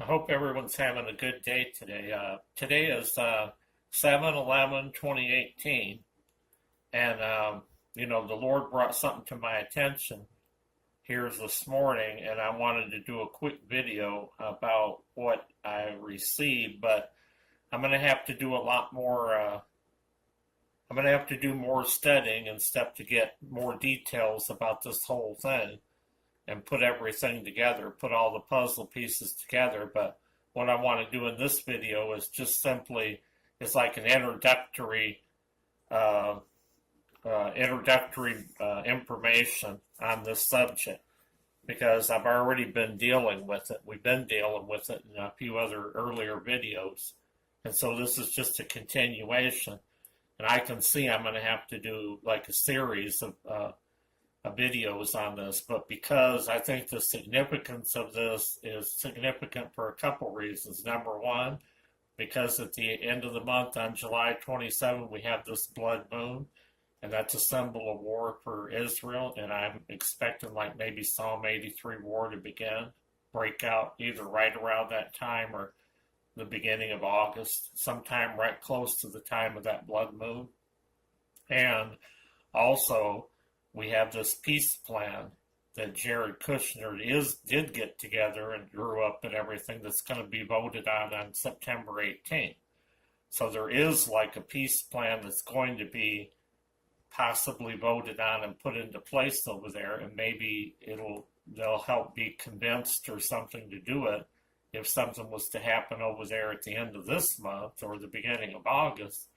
I hope everyone's having a good day today. Today is 7/11/2018, and the Lord brought something to my attention here this morning, and I wanted to do a quick video about what I received, but I'm going to have to do a lot more. I'm going to have to do more studying and stuff to get more details about this whole thing and put everything together, put all the puzzle pieces together. But what I want to do in this video is just simply, it's like an uh, introductory information on this subject because I've already been dealing with it. We've been dealing with it in a few other earlier videos. And so this is just a continuation. And I can see I'm going to have to do like a series of videos on this, but because I think the significance of this is significant for a couple reasons. Number one, because at the end of the month on July 27, we have this blood moon, and that's a symbol of war for Israel, and I'm expecting like maybe Psalm 83 war to break out either right around that time or the beginning of August, sometime right close to the time of that blood moon. And also, we have this peace plan that Jared Kushner did get together and drew up and everything that's going to be voted on September 18th. So there is like a peace plan that's going to be possibly voted on and put into place over there, and maybe they'll help be convinced or something to do it if something was to happen over there at the end of this month or the beginning of August.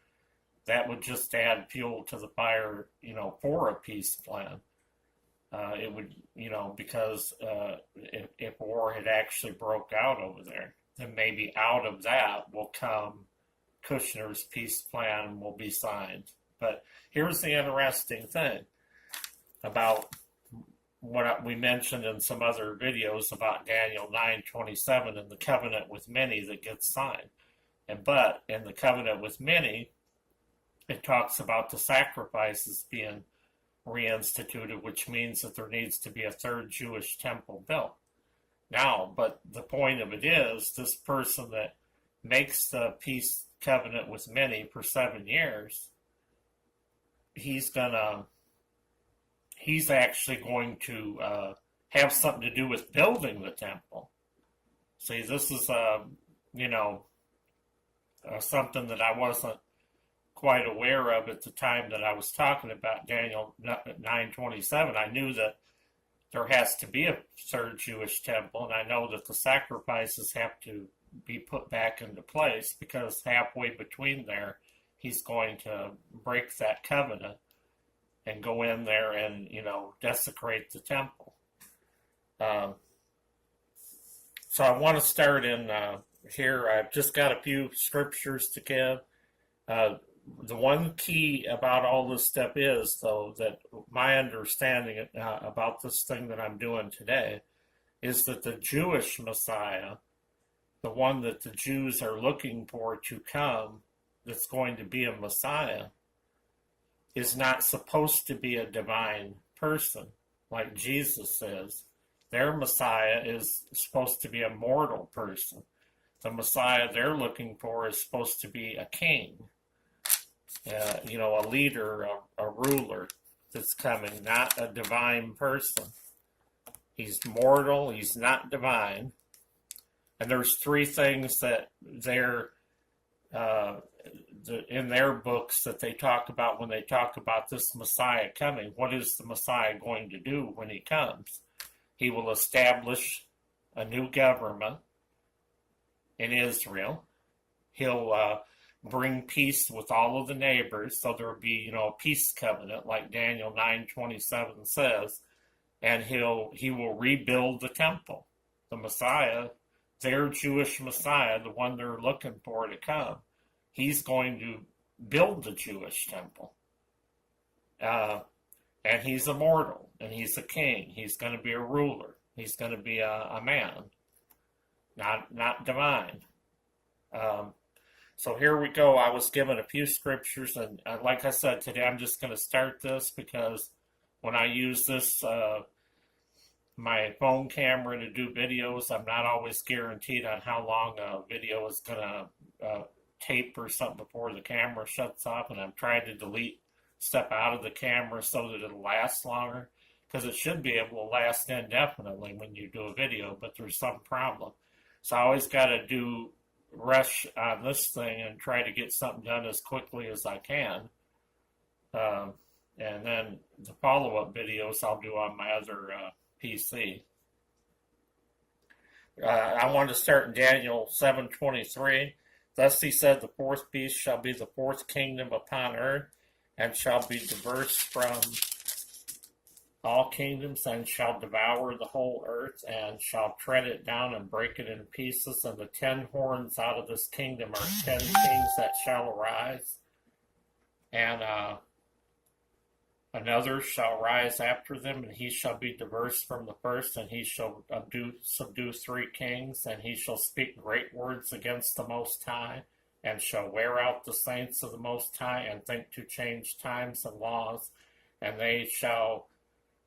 That would just add fuel to the fire, for a peace plan. It would, because if war had actually broke out over there, then maybe out of that will come Kushner's peace plan and will be signed. But here's the interesting thing about what we mentioned in some other videos about Daniel 9:27 and the covenant with many that gets signed. But in the covenant with many, it talks about the sacrifices being reinstituted, which means that there needs to be a third Jewish temple built. Now, but the point of it is, this person that makes the peace covenant with many for 7 years, he's actually going to have something to do with building the temple. See, this is something that I wasn't quite aware of at the time that I was talking about Daniel 9:27. I knew that there has to be a third Jewish temple, and I know that the sacrifices have to be put back into place because halfway between there, he's going to break that covenant and go in there and, desecrate the temple. So I want to start in here. I've just got a few scriptures to give. The one key about all this stuff is, though, that my understanding about this thing that I'm doing today is that the Jewish Messiah, the one that the Jews are looking for to come, that's going to be a Messiah, is not supposed to be a divine person, like Jesus says. Their Messiah is supposed to be a mortal person. The Messiah they're looking for is supposed to be a king. A leader, a ruler that's coming, not a divine person. He's mortal, he's not divine. And there's three things that they're in their books that they talk about when they talk about this Messiah coming. What is the Messiah going to do when he comes? He will establish a new government in Israel. He'll bring peace with all of the neighbors, so there will be, a peace covenant, like Daniel 9:27 says, and he will rebuild the temple. The Messiah, their Jewish Messiah, the one they're looking for to come, he's going to build the Jewish temple. And he's immortal, and he's a king. He's going to be a ruler. He's going to be a man, not divine. So here we go. I was given a few scriptures, and like I said, today I'm just going to start this because when I use this my phone camera to do videos. I'm not always guaranteed on how long a video is going to tape or something before the camera shuts off, and I'm trying to delete stuff out of the camera so that it'll last longer, because it should be able to last indefinitely when you do a video, but there's some problem. So I always got to do rush on this thing and try to get something done as quickly as I can. And then the follow-up videos I'll do on my other PC. I want to start in Daniel 7:23. Thus he said, the fourth beast shall be the fourth kingdom upon earth, and shall be diverse from all kingdoms, and shall devour the whole earth, and shall tread it down and break it in pieces. And the 10 horns out of this kingdom are 10 kings that shall arise. And another shall rise after them, and he shall be diverse from the first, and he shall subdue 3 kings, and he shall speak great words against the Most High, and shall wear out the saints of the Most High, and think to change times and laws, and they shall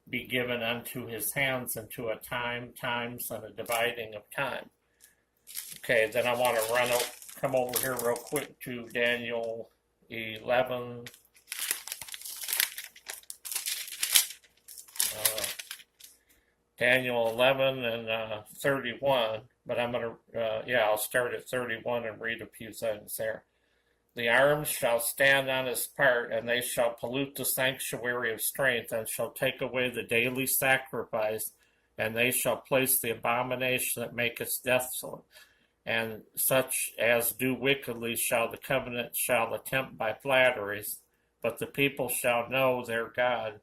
be given unto his hands unto a times, and a dividing of time. Okay, then I want to come over here real quick to Daniel 11. Daniel 11 and 31, but I'm going to, I'll start at 31 and read a few things there. The arms shall stand on his part, and they shall pollute the sanctuary of strength, and shall take away the daily sacrifice, and they shall place the abomination that maketh desolate. And such as do wickedly shall the covenant shall attempt by flatteries, but the people shall know their God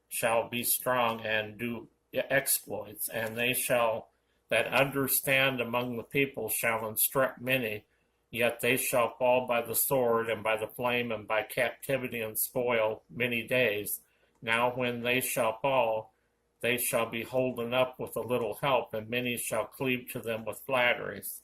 shall be strong and do exploits, and they shall that understand among the people shall instruct many, yet they shall fall by the sword and by the flame and by captivity and spoil many days. Now when they shall fall, they shall be holden up with a little help, and many shall cleave to them with flatteries.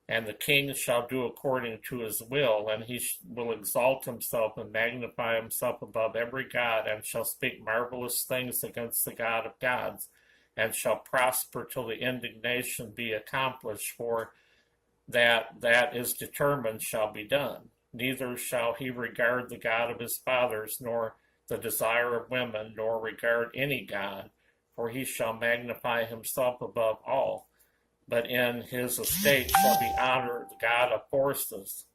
And the king shall do according to his will, and he will exalt himself and magnify himself above every god, and shall speak marvelous things against the God of gods, and shall prosper till the indignation be accomplished, for that is determined shall be done. Neither shall he regard the God of his fathers, nor the desire of women, nor regard any god, for he shall magnify himself above all. But in his estate shall be honored the God of forces,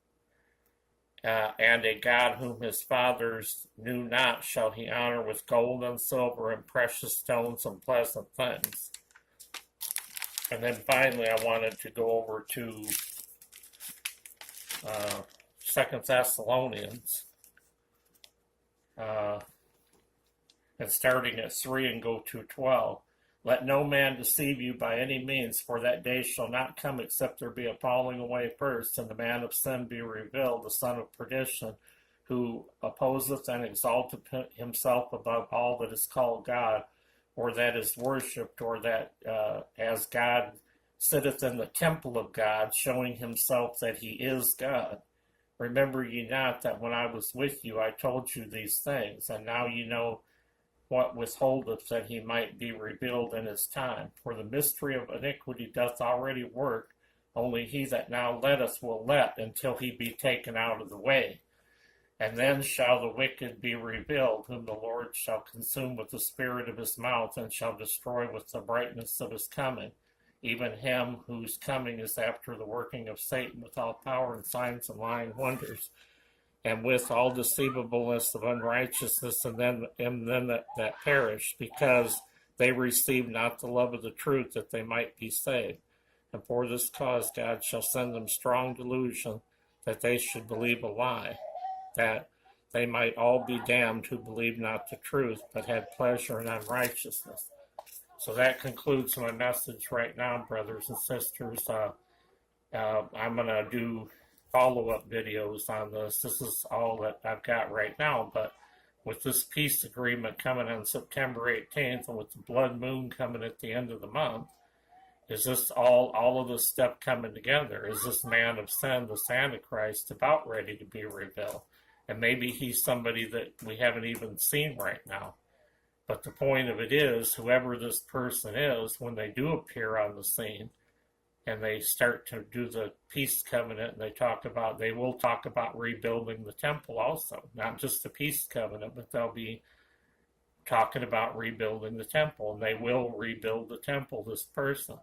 and a God whom his fathers knew not shall he honor with gold and silver and precious stones and pleasant things. And then finally I wanted to go over to 2 Thessalonians, and starting at 3 and go to 12. Let no man deceive you by any means, for that day shall not come except there be a falling away first, and the man of sin be revealed, the son of perdition, who opposeth and exalteth himself above all that is called God, or that is worshipped, or that as God sitteth in the temple of God, showing himself that he is God. Remember ye not that when I was with you I told you these things, and now ye know what withholdeth that he might be revealed in his time. For the mystery of iniquity doth already work, only he that now letteth will let until he be taken out of the way. And then shall the wicked be revealed, whom the Lord shall consume with the spirit of his mouth, and shall destroy with the brightness of his coming, even him whose coming is after the working of Satan, with all power and signs and lying wonders, and with all deceivableness of unrighteousness, and them that perish, because they receive not the love of the truth, that they might be saved. And for this cause God shall send them strong delusion, that they should believe a lie, that they might all be damned who believe not the truth, but had pleasure in unrighteousness. So that concludes my message right now, brothers and sisters. I'm going to do follow-up videos on this. This is all that I've got right now, but with this peace agreement coming on September 18th, and with the blood moon coming at the end of the month, is this all of this stuff coming together? Is this man of sin, this Antichrist, about ready to be revealed? And maybe he's somebody that we haven't even seen right now. But the point of it is, whoever this person is, when they do appear on the scene and they start to do the peace covenant, and they will talk about rebuilding the temple also, not just the peace covenant, but they'll be talking about rebuilding the temple, and they will rebuild the temple, this person.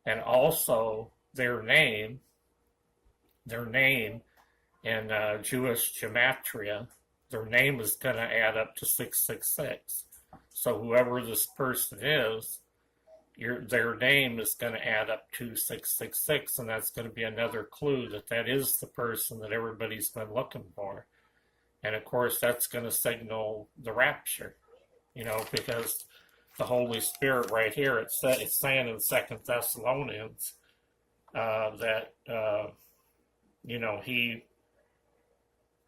And also their name in Jewish gematria, their name is going to add up to 666. So whoever this person is, their name is going to add up to 666, and that's going to be another clue that is the person that everybody's been looking for. And of course, that's going to signal the rapture, because the Holy Spirit right here, it's saying in 2 Thessalonians that, he,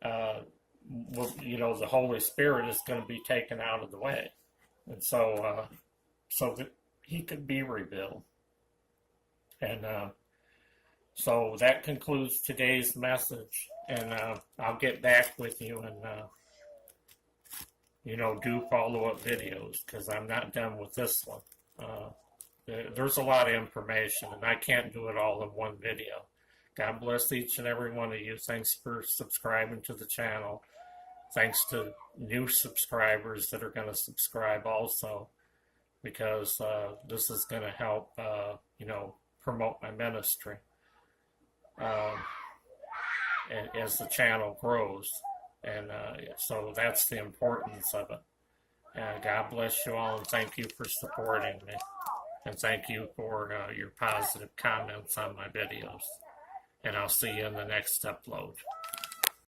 the Holy Spirit is going to be taken out of the way. And so that he could be revealed. And so that concludes today's message. And I'll get back with you and, do follow-up videos, because I'm not done with this one. There's a lot of information, and I can't do it all in one video. God bless each and every one of you. Thanks for subscribing to the channel. Thanks to new subscribers that are going to subscribe also, because this is going to help, promote my ministry as the channel grows. And so that's the importance of it. God bless you all, and thank you for supporting me. And thank you for your positive comments on my videos. And I'll see you in the next upload.